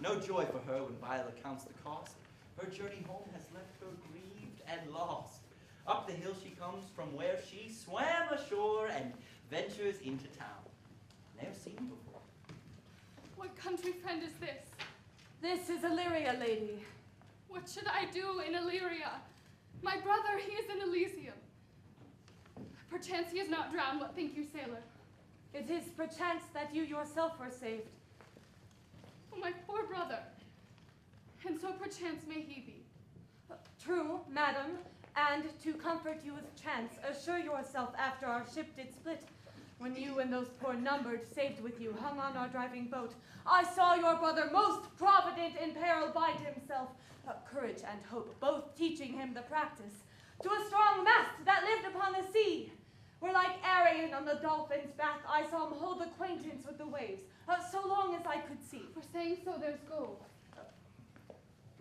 No joy for her when Viola counts the cost. Her journey home has left her grieved and lost. Up the hill she comes from where she swam ashore and ventures into town. Never seen before. What country friend is this? This is Illyria, lady. What should I do in Illyria? My brother, he is in Elysium. Perchance he is not drowned. What think you, sailor? It is perchance that you yourself were saved. Oh, my poor brother. And so perchance may he be. True, madam, and to comfort you with chance, assure yourself after our ship did split, when you and those poor numbered, saved with you, hung on our driving boat, I saw your brother most provident in peril bide himself, courage and hope, both teaching him the practice, to a strong mast that lived upon the sea, where like Arion on the dolphin's back, I saw him hold acquaintance with the waves, so long as I could see. For saying so there's gold.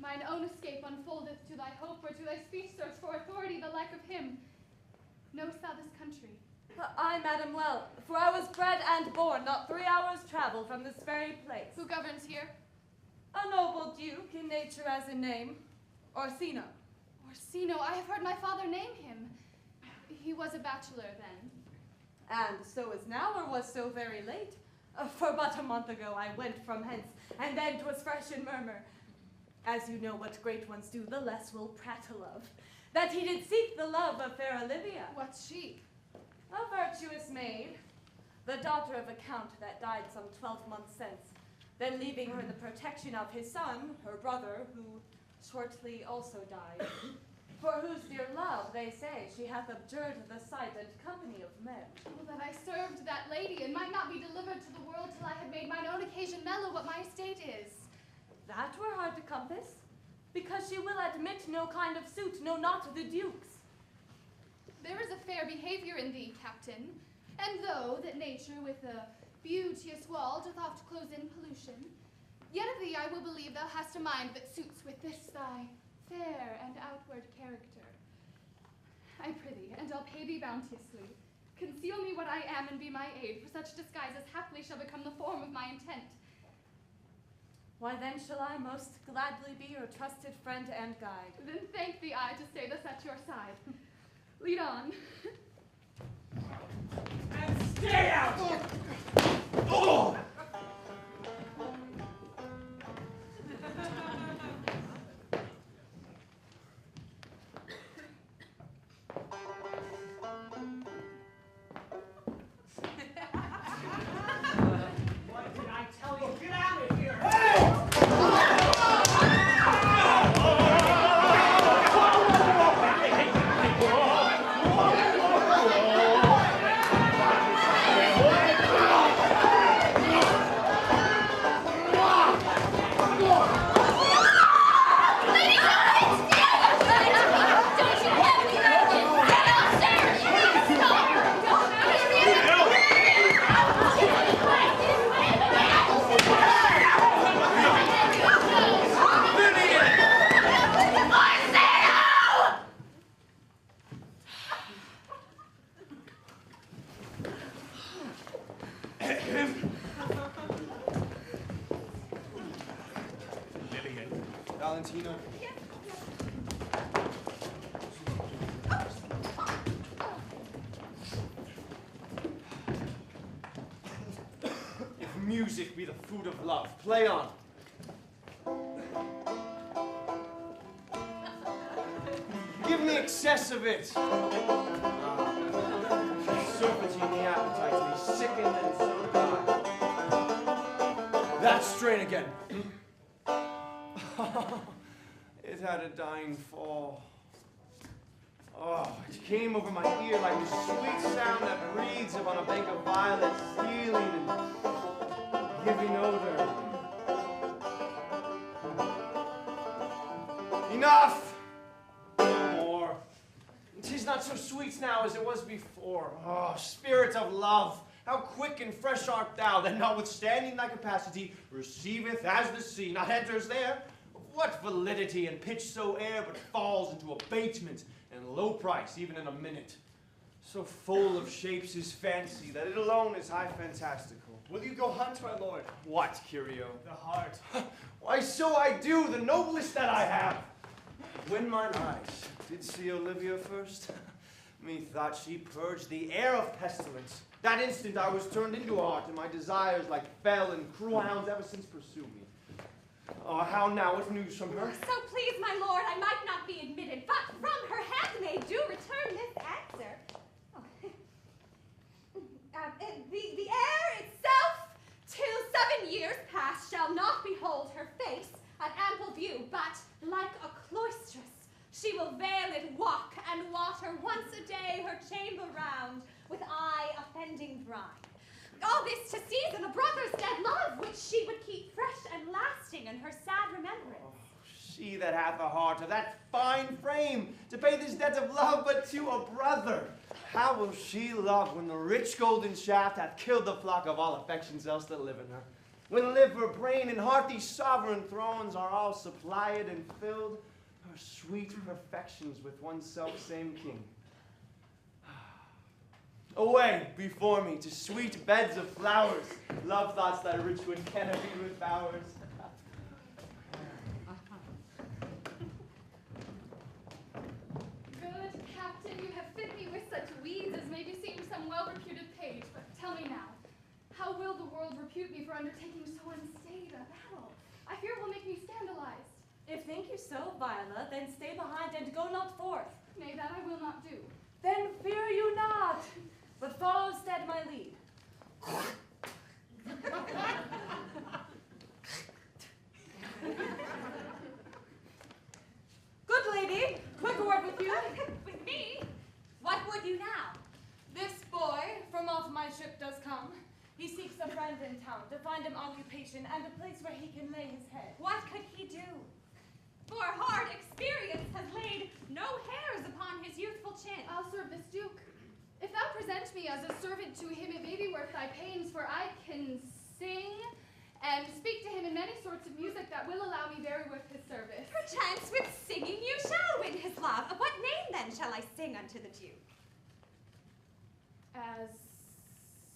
Mine own escape unfoldeth to thy hope, or to thy speech search for authority the like of him. Knowst thou this country? Aye, madam, well, for I was bred and born not 3 hours' travel from this very place. Who governs here? A noble duke in nature as in name, Orsino. Orsino, I have heard my father name him. He was a bachelor then. And so is now, or was so very late? For but a month ago I went from hence, and then 'twas fresh in murmur. As you know what great ones do, the less will prattle of. That he did seek the love of fair Olivia. What's she? A virtuous maid, the daughter of a count that died some 12 months since, then leaving her in the protection of his son, her brother, who shortly also died, for whose dear love, they say, she hath abjured the sight and company of men. Oh, that I served that lady, and might not be delivered to the world till I had made mine own occasion mellow what my estate is. That were hard to compass, because she will admit no kind of suit, no, not the duke's. There is a fair behavior in thee, captain, and though that nature with a beauteous wall doth oft close in pollution, yet of thee I will believe thou hast a mind that suits with this thy fair and outward character. I prithee, and I'll pay thee bounteously, conceal me what I am and be my aid, for such disguise as haply shall become the form of my intent. Why then shall I most gladly be your trusted friend and guide. Then thank thee I to stay thus at your side. Lead on. And stay out here! Oh! What did I tell you? Get out of here! Valentino. If music be the food of love, play on. Give me excess of it. Surfeiting the appetite to be sickened and so die. That strain again. It had a dying fall. Oh, it came over my ear like the sweet sound that breathes upon a bank of violets, healing and giving odor. Enough! No more. 'Tis not so sweet now as it was before. Oh, spirit of love, how quick and fresh art thou, that notwithstanding thy capacity, receiveth as the sea, not enters there. What validity and pitch soe'er but falls into abatement and low price even in a minute. So full of shapes is fancy that it alone is high fantastical. Will you go hunt, my lord? What, Curio? The heart. Why, so I do, the noblest that I have. When mine eyes did see Olivia first, methought she purged the air of pestilence. That instant I was turned into art, and my desires like fell and cruel hounds ever since pursue me. Oh, how now, what news from her? So please, my lord, I might not be admitted, but from her handmaid do return this answer. Oh. The air itself, till 7 years past, shall not behold her face at ample view, but like a cloistress, she will veil it walk and water once a day her chamber round, with eye offending brine. All this to season a brother's dead love, which she would keep fresh and lasting in her sad remembrance. Oh, she that hath a heart of that fine frame, to pay this debt of love but to a brother. How will she love when the rich golden shaft hath killed the flock of all affections else that live in her? When liver, brain, and heart these sovereign thrones are all supplied and filled, her sweet perfections with one self-same king. Away before me to sweet beds of flowers, love thoughts that rich would canopy with bowers. Good captain, you have fit me with such weeds as may beseem some well-reputed page. But tell me now, how will the world repute me for undertaking so unstaid a battle? I fear it will make me scandalized. If think you so, Viola, then stay behind and go not forth. Nay, that I will not do. Then fear you not, but follow stead my lead. Good lady, quick word with you. With me? What would you now? This boy from off my ship does come. He seeks a friend in town to find him occupation and a place where he can lay his head. What could he do? For hard experience has laid no hairs upon his youthful chin. I'll serve this duke. If thou present me as a servant to him, it may be worth thy pains, for I can sing and speak to him in many sorts of music that will allow me very worth his service. Perchance with singing you shall win his love. Of what name then shall I sing unto the Duke? As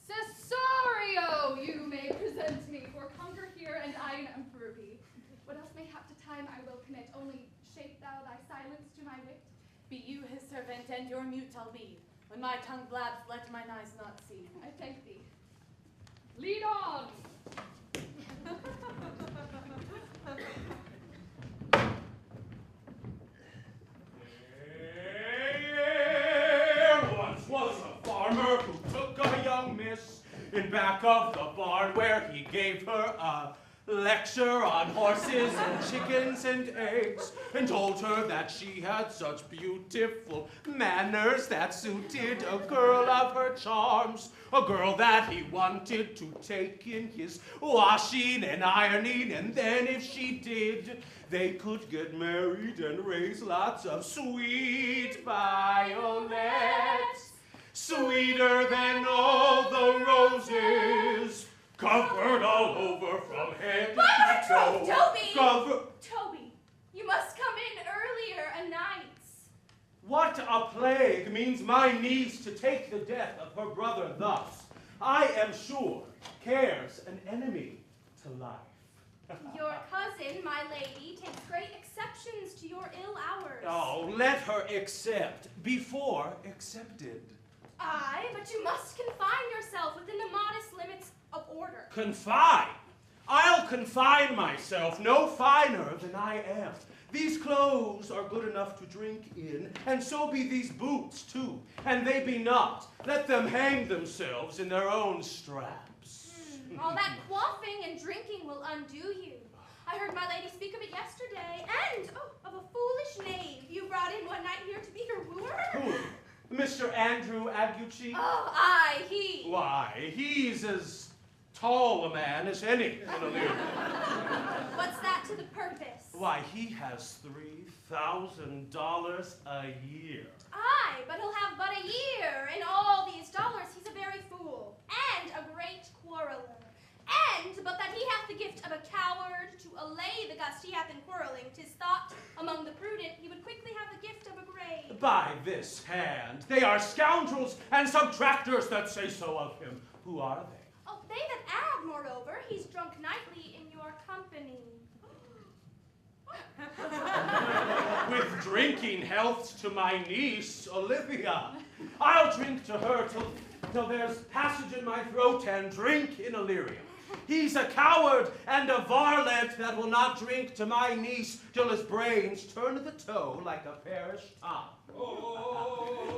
Cesario you may present me, for conquer here and I an emperor be. What else may hap to time I will commit, only shape thou thy silence to my wit. Be you his servant, and your mute I'll be. When my tongue blabs, let mine eyes not see. I thank thee. Lead on! There once was a farmer who took a young miss in back of the barn where he gave her a lecture on horses and chickens and eggs, and told her that she had such beautiful manners that suited a girl of her charms, a girl that he wanted to take in his washing and ironing, and then if she did, they could get married and raise lots of sweet violets, sweeter than all the roses, covered all over from head to toe. Toby! Toby, you must come in earlier a nights. What a plague means my niece to take the death of her brother thus? I am sure cares an enemy to life. Your cousin, my lady, takes great exceptions to your ill hours. Oh, let her accept before accepted. Aye, but you must confine yourself within the modest limits of order. Confine? I'll confine myself no finer than I am. These clothes are good enough to drink in, and so be these boots too. And they be not. Let them hang themselves in their own straps. All that quaffing and drinking will undo you. I heard my lady speak of it yesterday, and of a foolish knave you brought in one night here to be your wooer. Who? Mr. Andrew Aguchi? Oh, aye, he. Why, he's as tall a man as any in a league. What's that to the purpose? Why, he has $3,000 a year. Aye, but he'll have but a year. In all these dollars, he's a very fool, and a great quarreler. And, but that he hath the gift of a coward, to allay the gust he hath in quarreling, 'tis thought, among the prudent, he would quickly have the gift of a grave. By this hand, they are scoundrels and subtractors that say so of him. Who are they? Oh, they that add, moreover, he's drunk nightly in your company. with drinking healths to my niece, Olivia. I'll drink to her till there's passage in my throat and drink in Illyria. He's a coward and a varlet that will not drink to my niece till his brains turn to the toe like a parish top. Oh.